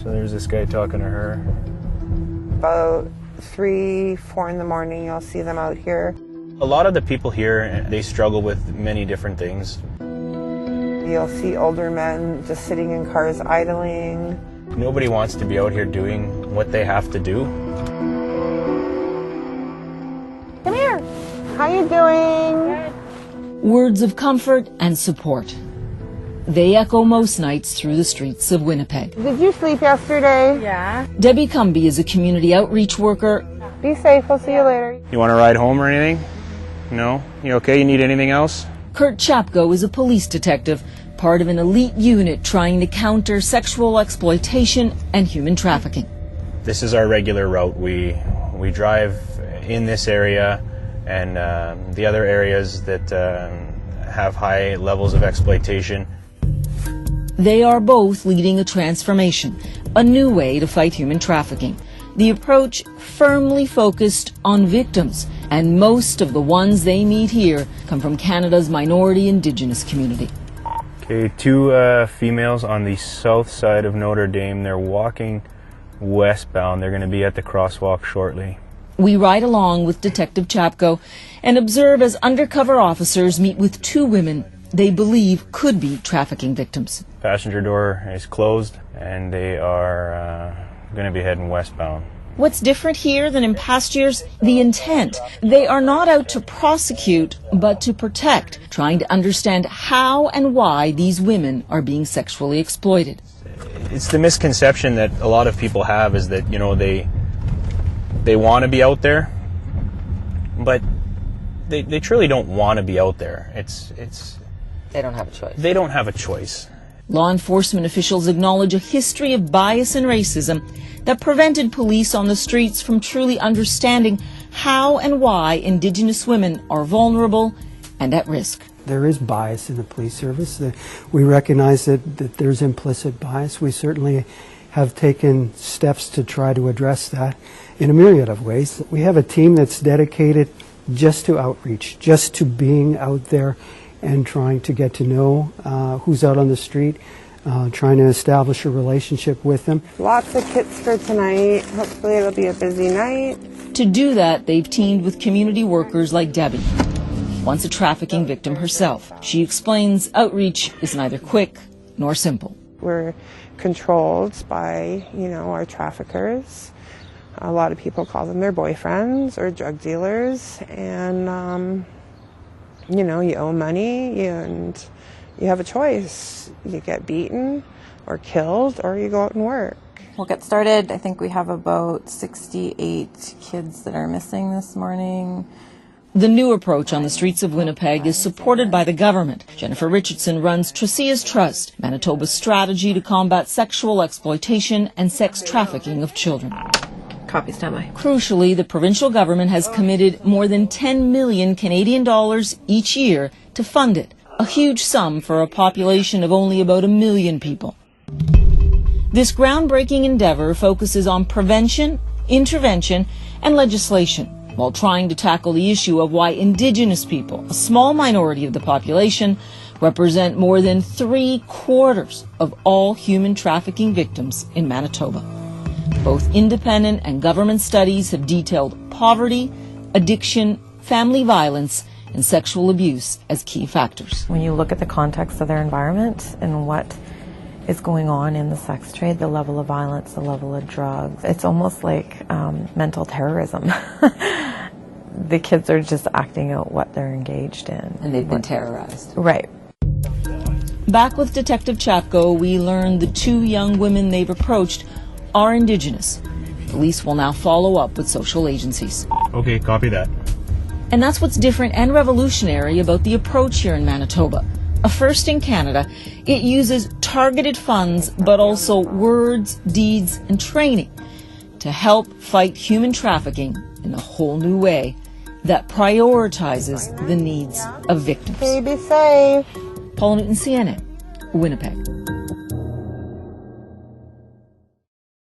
So there's this guy talking to her. About 3, 4 in the morning, you'll see them out here. A lot of the people here, they struggle with many different things. You'll see older men just sitting in cars idling. Nobody wants to be out here doing what they have to do. Come here. How you doing? Words of comfort and support. They echo most nights through the streets of Winnipeg. Did you sleep yesterday? Yeah. Debbie Cumby is a community outreach worker. Be safe. We'll see you later. You want to ride home or anything? No? You okay? You need anything else? Kurt Chapko is a police detective, part of an elite unit trying to counter sexual exploitation and human trafficking. This is our regular route. We drive in this area and the other areas that have high levels of exploitation. They are both leading a transformation, a new way to fight human trafficking. The approach firmly focused on victims, and most of the ones they meet here come from Canada's minority Indigenous community. Okay, 2 females on the south side of Notre Dame. They're walking westbound. They're going to be at the crosswalk shortly. We ride along with Detective Chapko and observe as undercover officers meet with 2 women they believe could be trafficking victims. Passenger door is closed and they are going to be heading westbound. What's different here than in past years? The intent. They are not out to prosecute, but to protect, trying to understand how and why these women are being sexually exploited. It's the misconception that a lot of people have is that, you know, they want to be out there, but they truly don't want to be out there. They don't have a choice. They don't have a choice. Law enforcement officials acknowledge a history of bias and racism that prevented police on the streets from truly understanding how and why Indigenous women are vulnerable and at risk. There is bias in the police service. We recognize that there's implicit bias. We certainly have taken steps to try to address that in a myriad of ways. We have a team that's dedicated just to outreach, just to being out there and trying to get to know who's out on the street, trying to establish a relationship with them. Lots of kits for tonight. Hopefully it'll be a busy night. To do that, they've teamed with community workers like Debbie, once a trafficking victim herself. She explains outreach is neither quick nor simple. We're controlled by, our traffickers. A lot of people call them their boyfriends or drug dealers, and you owe money and you have a choice. You get beaten or killed or you go out and work. We'll get started. I think we have about 68 kids that are missing this morning. The new approach on the streets of Winnipeg is supported by the government. Jennifer Richardson runs Trasia's Trust, Manitoba's strategy to combat sexual exploitation and sex trafficking of children. Copy, standby. Crucially, the provincial government has committed more than 10 million Canadian dollars each year to fund it, a huge sum for a population of only about 1 million people. This groundbreaking endeavor focuses on prevention, intervention, and legislation, while trying to tackle the issue of why Indigenous people, a small minority of the population, represent more than 3/4 of all human trafficking victims in Manitoba. Both independent and government studies have detailed poverty, addiction, family violence, and sexual abuse as key factors. When you look at the context of their environment and what is going on in the sex trade, the level of violence, the level of drugs, it's almost like mental terrorism. The kids are just acting out what they're engaged in. And they've been terrorized. Right. Back with Detective Chapko, we learned the 2 young women they've approached are Indigenous. Police will now follow up with social agencies. Okay, copy that. And that's what's different and revolutionary about the approach here in Manitoba. A first in Canada, it uses targeted funds, but also words, deeds, and training to help fight human trafficking in a whole new way that prioritizes the needs of victims. Okay, be safe. Paula Newton, CNN, Winnipeg.